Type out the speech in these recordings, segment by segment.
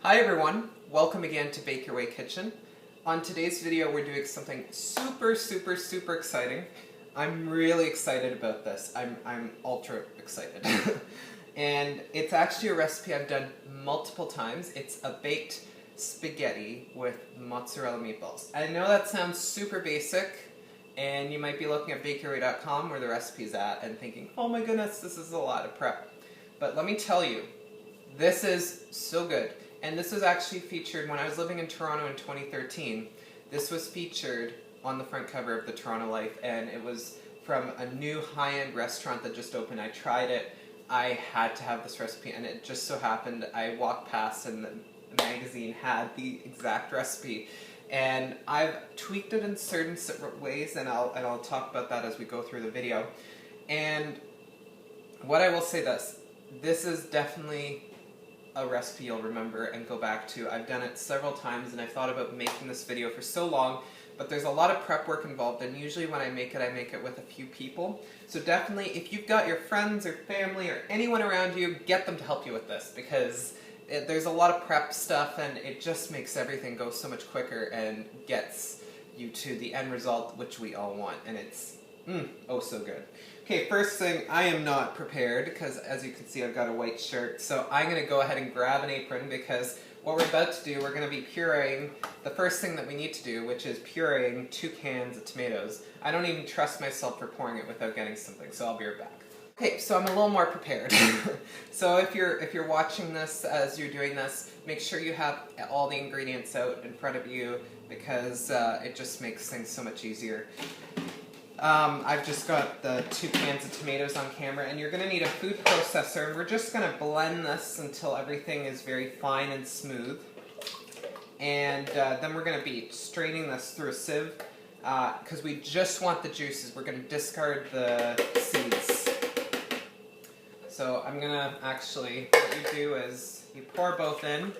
Hi everyone, welcome again to Bake Your Way Kitchen. On today's video we're doing something super exciting. I'm really excited about this. I'm ultra excited. And it's actually a recipe I've done multiple times. It's a baked spaghetti with mozzarella meatballs. I know that sounds super basic, and you might be looking at bakeyourway.com where the recipe's at and thinking, oh my goodness, this is a lot of prep. But let me tell you, this is so good. And this was actually featured when I was living in Toronto in 2013. This was featured on the front cover of the Toronto Life, and it was from a new high-end restaurant that just opened. I tried it. I had to have this recipe, and it just so happened I walked past and the magazine had the exact recipe. And I've tweaked it in certain ways, and I'll talk about that as we go through the video. And what I will say this is definitely a recipe you'll remember and go back to. I've done it several times and I've thought about making this video for so long, but there's a lot of prep work involved, and usually when I make it with a few people. So definitely, if you've got your friends or family or anyone around you, get them to help you with this, because there's a lot of prep stuff and it just makes everything go so much quicker and gets you to the end result which we all want, and it's oh so good. Okay, first thing, I am not prepared because as you can see I've got a white shirt, so I'm going to go ahead and grab an apron because what we're about to do, we're going to be pureeing the first thing that we need to do, which is pureeing 2 cans of tomatoes. I don't even trust myself for pouring it without getting something, so I'll be right back. Okay, so I'm a little more prepared. So if you're watching this as you're doing this, make sure you have all the ingredients out in front of you because it just makes things so much easier. I've just got the 2 cans of tomatoes on camera, and you're going to need a food processor, and we're just going to blend this until everything is very fine and smooth. And then we're going to be straining this through a sieve because we just want the juices. We're going to discard the seeds. So I'm going to actually, what you do is you pour both in.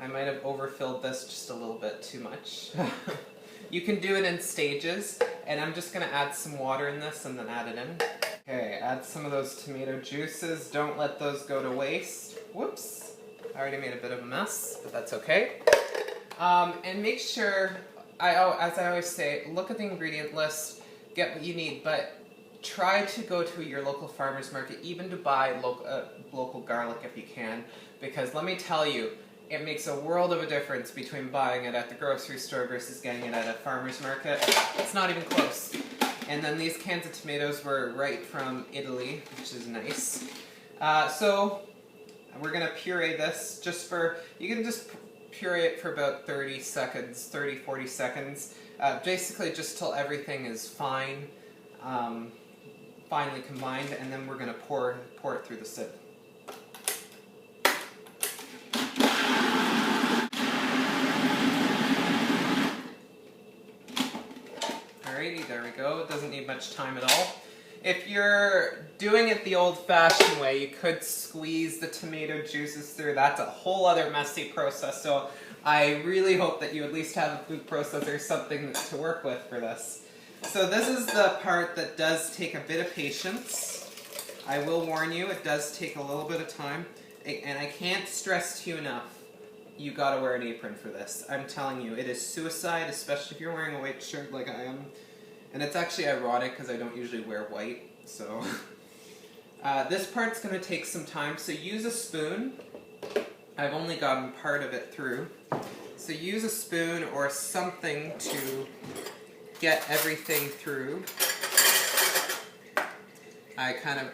I might have overfilled this just a little bit too much. You can do it in stages, and I'm just going to add some water in this and then add it in. Okay, add some of those tomato juices. Don't let those go to waste. Whoops, I already made a bit of a mess, but that's okay. And make sure, as I always say, look at the ingredient list, get what you need, but try to go to your local farmer's market, even to buy local garlic if you can, because let me tell you, it makes a world of a difference between buying it at the grocery store versus getting it at a farmer's market. It's not even close. And then these cans of tomatoes were right from Italy, which is nice. So we're going to puree this you can just puree it for about 30 seconds, 40 seconds. Basically just till everything is fine, finely combined, and then we're going to pour it through the sieve. Alrighty, there we go. It doesn't need much time at all. If you're doing it the old-fashioned way, you could squeeze the tomato juices through. That's a whole other messy process, so I really hope that you at least have a food processor or something to work with for this. So this is the part that does take a bit of patience. I will warn you, it does take a little bit of time, and I can't stress to you enough, you gotta wear an apron for this. I'm telling you, it is suicide, especially if you're wearing a white shirt like I am. And it's actually ironic because I don't usually wear white, so. This part's going to take some time, so use a spoon. I've only gotten part of it through. So use a spoon or something to get everything through. I kind of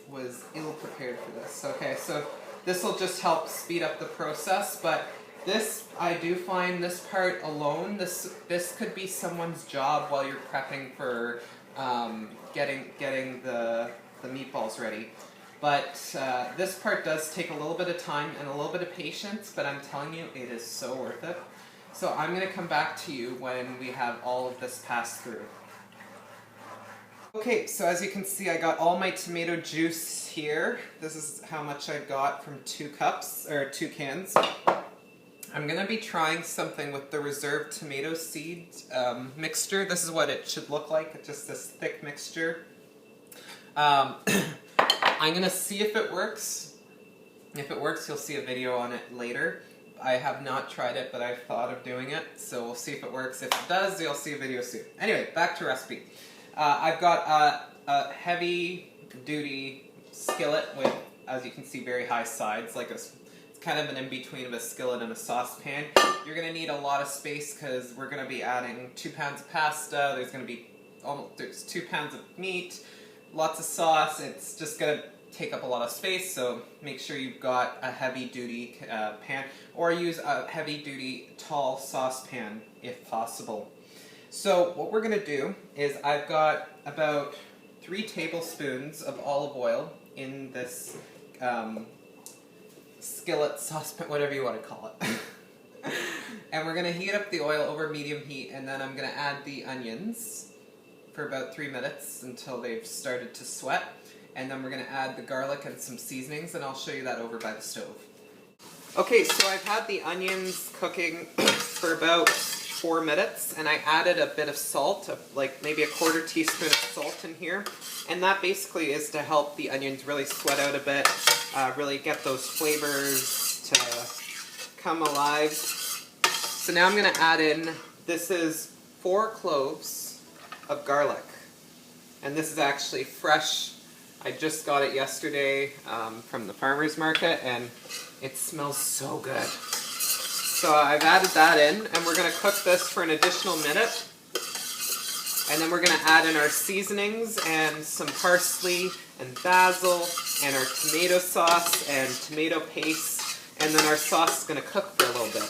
was ill-prepared for this. Okay, so this will just help speed up the process, but I do find this part alone, this could be someone's job while you're prepping for getting the meatballs ready. But this part does take a little bit of time and a little bit of patience, but I'm telling you, it is so worth it. So I'm going to come back to you when we have all of this passed through. Okay, so as you can see, I got all my tomato juice here. This is how much I got from 2 cans. I'm going to be trying something with the reserved tomato seed mixture. This is what it should look like, just this thick mixture. I'm going to see if it works. If it works, you'll see a video on it later. I have not tried it, but I've thought of doing it, so we'll see if it works. If it does, you'll see a video soon. Anyway, back to recipe. I've got a heavy-duty skillet with, as you can see, very high sides, like it's kind of an in-between of a skillet and a saucepan. You're going to need a lot of space because we're going to be adding 2 pounds of pasta, there's going to be there's 2 pounds of meat, lots of sauce. It's just going to take up a lot of space, so make sure you've got a heavy-duty pan, or use a heavy-duty tall saucepan if possible. So what we're going to do is I've got about 3 tablespoons of olive oil in this skillet, saucepan, whatever you want to call it. And we're going to heat up the oil over medium heat, and then I'm going to add the onions for about 3 minutes until they've started to sweat. And then we're going to add the garlic and some seasonings, and I'll show you that over by the stove. Okay, so I've had the onions cooking for about 4 minutes, and I added a bit of salt, like maybe a 1/4 teaspoon of salt in here. And that basically is to help the onions really sweat out a bit, really get those flavors to come alive. So now I'm going to add in, this is 4 cloves of garlic. And this is actually fresh. I just got it yesterday from the farmer's market, and it smells so good. So I've added that in, and we're going to cook this for an additional minute. And then we're going to add in our seasonings and some parsley and basil and our tomato sauce and tomato paste, and then our sauce is going to cook for a little bit.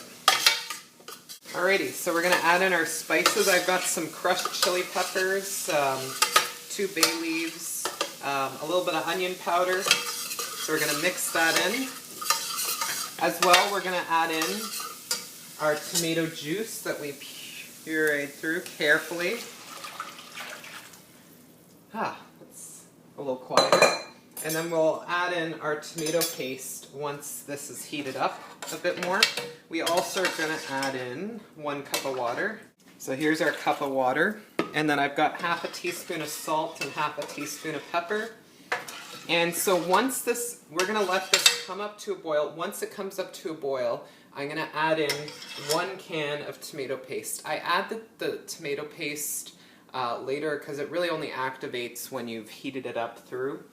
Alrighty, so we're going to add in our spices. I've got some crushed chili peppers, 2 bay leaves, a little bit of onion powder. So we're going to mix that in. As well, we're going to add in our tomato juice that we pureed through carefully. That's a little quieter. And then we'll add in our tomato paste once this is heated up a bit more. We also are going to add in 1 cup of water. So here's our cup of water. And then I've got 1/2 teaspoon of salt and 1/2 teaspoon of pepper. And so once this, we're going to let this come up to a boil. Once it comes up to a boil, I'm going to add in 1 can of tomato paste. I add the tomato paste later because it really only activates when you've heated it up through,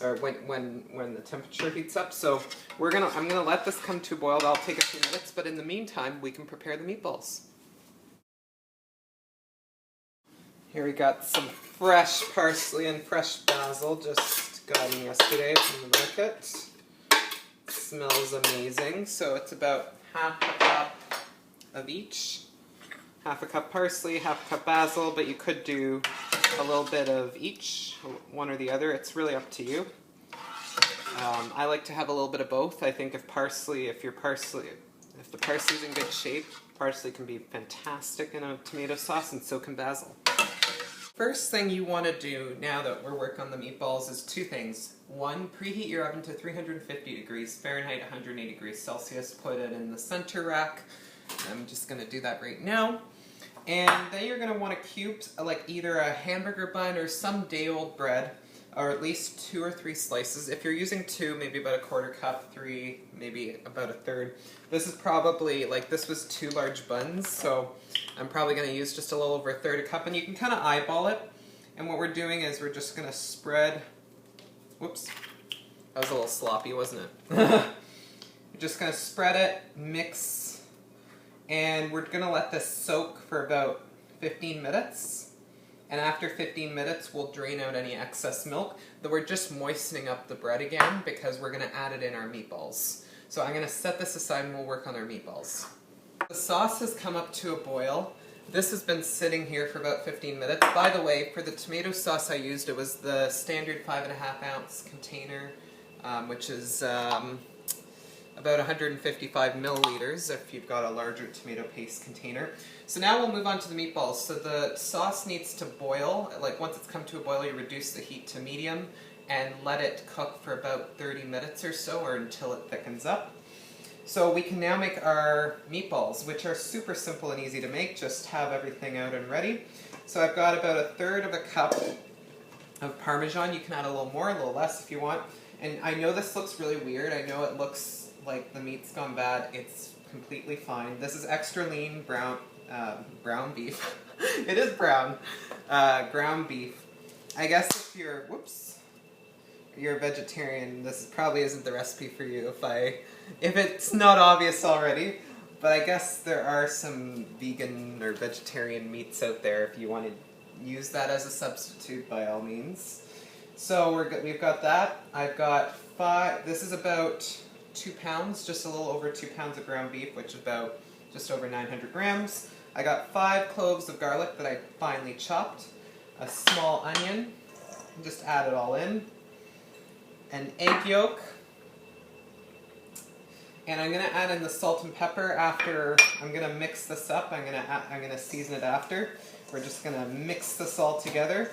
or when the temperature heats up. So I'm gonna let this come to a boil. That'll take a few minutes, but in the meantime, we can prepare the meatballs. Here we got some fresh parsley and fresh basil, just got in yesterday from the market. Smells amazing. So it's about 1/2 cup of each. 1/2 cup parsley, 1/2 cup basil, but you could do a little bit of each, one or the other. It's really up to you. I like to have a little bit of both. I think if the parsley's in good shape, parsley can be fantastic in a tomato sauce, and so can basil. First thing you want to do now that we're working on the meatballs is 2 things. 1, preheat your oven to 350 degrees Fahrenheit, 180 degrees Celsius. Put it in the center rack. I'm just going to do that right now. And then you're going to want to cube like either a hamburger bun or some day-old bread, or at least 2 or 3 slices. If you're using 2, maybe about a 1/4 cup, 3, maybe about a 1/3. This is probably, like, this was 2 large buns, so I'm probably going to use just a little over a 1/3 cup, and you can kind of eyeball it. And what we're doing is we're just going to spread, whoops, that was a little sloppy, wasn't it? We're just going to spread it, mix, and we're going to let this soak for about 15 minutes. And after 15 minutes, we'll drain out any excess milk. Though we're just moistening up the bread again because we're going to add it in our meatballs. So I'm going to set this aside and we'll work on our meatballs. The sauce has come up to a boil. This has been sitting here for about 15 minutes. By the way, for the tomato sauce I used, it was the standard 5.5 ounce container, which is about 155 milliliters if you've got a larger tomato paste container. So now we'll move on to the meatballs. So the sauce needs to boil. Like once it's come to a boil, you reduce the heat to medium and let it cook for about 30 minutes or so, or until it thickens up. So we can now make our meatballs, which are super simple and easy to make. Just have everything out and ready. So I've got about 1/3 cup of Parmesan. You can add a little more, a little less if you want. And I know this looks really weird. I know it looks like the meat's gone bad, it's completely fine. This is extra lean brown beef. It is brown. Ground beef. I guess if you're, you're a vegetarian, this probably isn't the recipe for you if it's not obvious already. But I guess there are some vegan or vegetarian meats out there if you want to use that as a substitute, by all means. So we've got that. I've got this is about 2 pounds, just a little over 2 pounds of ground beef, which is about just over 900 grams. I got 5 cloves of garlic that I finely chopped, a small onion, just add it all in, an egg yolk, and I'm going to add in the salt and pepper after. I'm going to mix this up. I'm going to season it after. We're just going to mix this all together.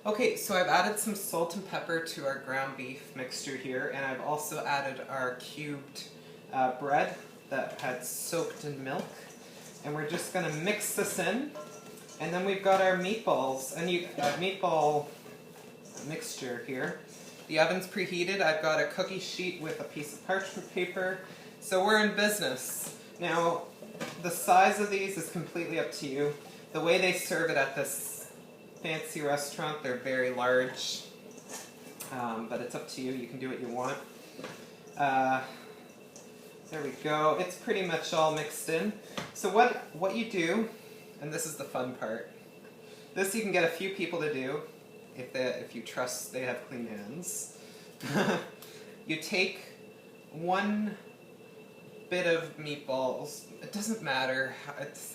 Okay, so I've added some salt and pepper to our ground beef mixture here, and I've also added our cubed bread that had soaked in milk. And we're just going to mix this in. And then we've got our meatballs, meatball mixture here. The oven's preheated. I've got a cookie sheet with a piece of parchment paper. So we're in business. Now, the size of these is completely up to you. The way they serve it at this fancy restaurant, they're very large. But it's up to you. You can do what you want. There we go. It's pretty much all mixed in. So what you do, and this is the fun part, this you can get a few people to do if you trust they have clean hands. You take one bit of meatballs. It doesn't matter.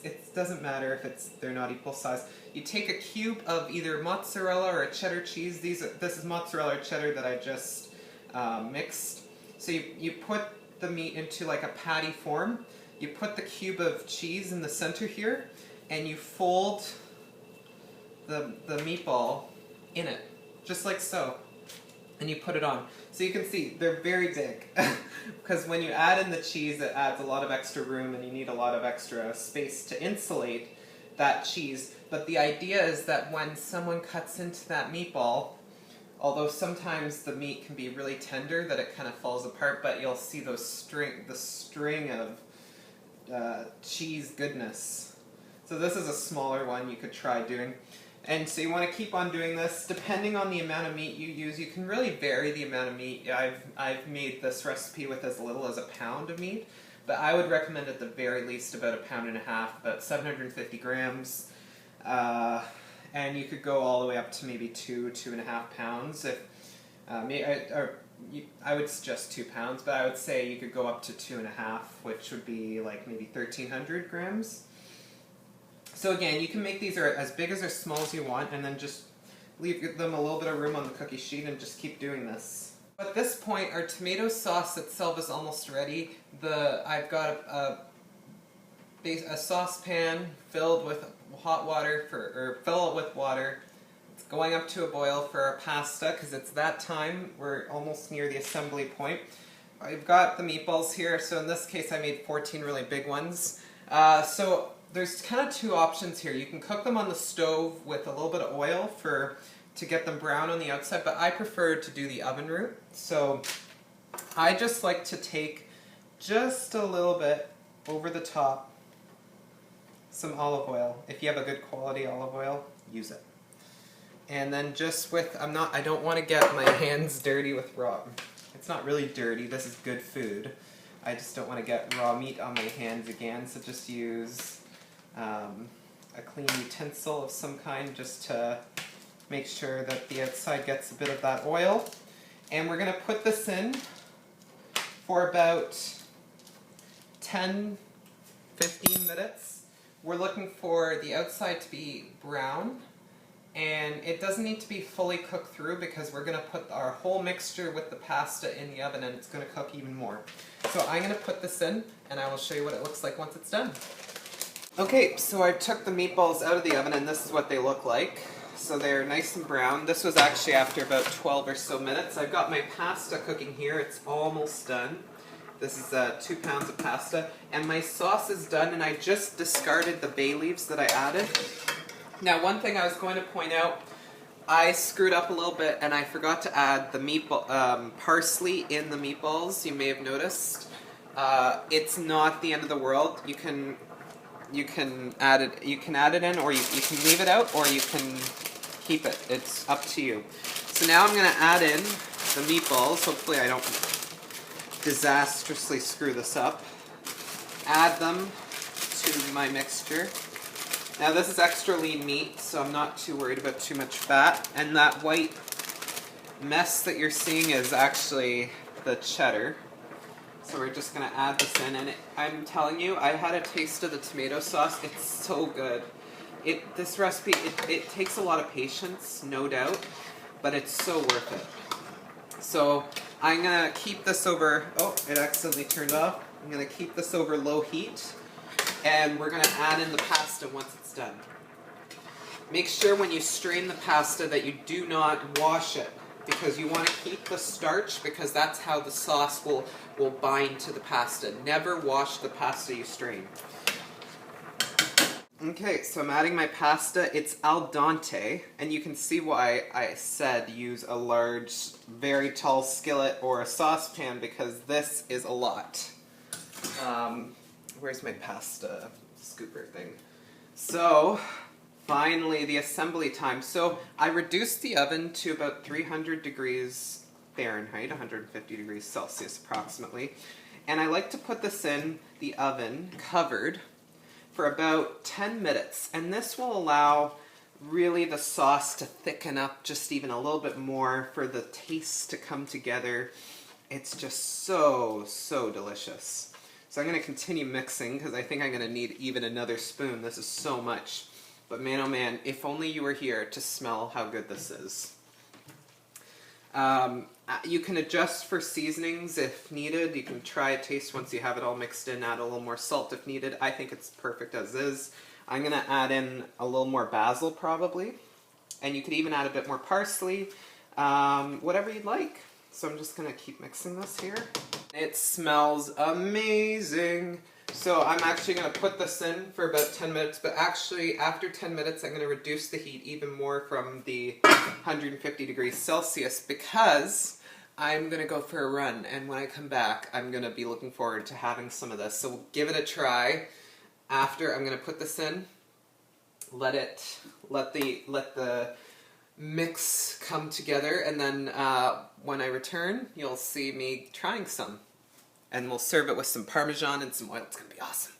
It doesn't matter if they're not equal size. You take a cube of either mozzarella or a cheddar cheese. This is mozzarella or cheddar that I just mixed. So you put the meat into like a patty form. You put the cube of cheese in the center here, and you fold the meatball in it, just like so. And you put it on. So you can see they're very big because when you add in the cheese, it adds a lot of extra room and you need a lot of extra space to insulate that cheese. But the idea is that when someone cuts into that meatball, although sometimes the meat can be really tender that it kind of falls apart, but you'll see the string of cheese goodness. So this is a smaller one you could try doing. And so you want to keep on doing this. Depending on the amount of meat you use, you can really vary the amount of meat. I've made this recipe with as little as a pound of meat, but I would recommend at the very least about 1.5 pounds, about 750 grams. And you could go all the way up to maybe 2.5 pounds. If I would suggest 2 pounds, but I would say you could go up to 2.5, which would be like maybe 1,300 grams. So again, you can make these as big as or small as you want, and then just leave them a little bit of room on the cookie sheet and just keep doing this. At this point, our tomato sauce itself is almost ready. I've got a saucepan filled with hot water, fill it with water. It's going up to a boil for our pasta because it's that time. We're almost near the assembly point. I've got the meatballs here, so in this case I made 14 really big ones. So there's kind of 2 options here. You can cook them on the stove with a little bit of oil to get them brown on the outside, but I prefer to do the oven route. So I just like to take just a little bit over the top, some olive oil. If you have a good quality olive oil, use it. And then just I don't want to get my hands dirty with raw. It's not really dirty, this is good food. I just don't want to get raw meat on my hands again, so just use a clean utensil of some kind just to make sure that the outside gets a bit of that oil. And we're going to put this in for about 10-15 minutes. We're looking for the outside to be brown, and it doesn't need to be fully cooked through because we're going to put our whole mixture with the pasta in the oven and it's going to cook even more. So I'm going to put this in and I will show you what it looks like once it's done. Okay, so I took the meatballs out of the oven and this is what they look like. So they're nice and brown. This was actually after about 12 or so minutes. I've got my pasta cooking here. It's almost done. This is 2 pounds of pasta. And my sauce is done and I just discarded the bay leaves that I added. Now one thing I was going to point out, I screwed up a little bit and I forgot to add the parsley in the meatballs, you may have noticed. It's not the end of the world. You can add it in, or you can leave it out, or you can keep it. It's up to you. So now I'm going to add in the meatballs. Hopefully I don't disastrously screw this up. Add them to my mixture. Now this is extra lean meat, so I'm not too worried about too much fat. And that white mess that you're seeing is actually the cheddar. So we're just going to add this in, and I'm telling you, I had a taste of the tomato sauce. It's so good. This recipe, it takes a lot of patience, no doubt, but it's so worth it. So I'm going to keep this over, oh, it accidentally turned off. I'm going to keep this over low heat, and we're going to add in the pasta once it's done. Make sure when you strain the pasta that you do not wash it, because you want to keep the starch, because that's how the sauce will bind to the pasta. Never wash the pasta you strain. Okay, so I'm adding my pasta. It's al dente, and you can see why I said use a large, very tall skillet or a saucepan, because this is a lot. Where's my pasta scooper thing? So, finally, the assembly time. So I reduced the oven to about 300 degrees Fahrenheit, 150 degrees Celsius approximately. And I like to put this in the oven covered for about 10 minutes. And this will allow really the sauce to thicken up just even a little bit more, for the taste to come together. It's just so, so delicious. So I'm going to continue mixing, because I think I'm going to need even another spoon. This is so much. But man, oh man, if only you were here to smell how good this is. You can adjust for seasonings if needed. You can try a taste once you have it all mixed in, add a little more salt if needed. I think it's perfect as is. I'm going to add in a little more basil probably. And you could even add a bit more parsley, whatever you'd like. So I'm just going to keep mixing this here. It smells amazing. So I'm actually going to put this in for about 10 minutes, but actually after 10 minutes I'm going to reduce the heat even more from the 150 degrees Celsius, because I'm going to go for a run, and when I come back I'm going to be looking forward to having some of this. So we'll give it a try. After, I'm going to put this in, let the mix come together, and then when I return you'll see me trying some. And we'll serve it with some Parmesan and some oil. It's going to be awesome.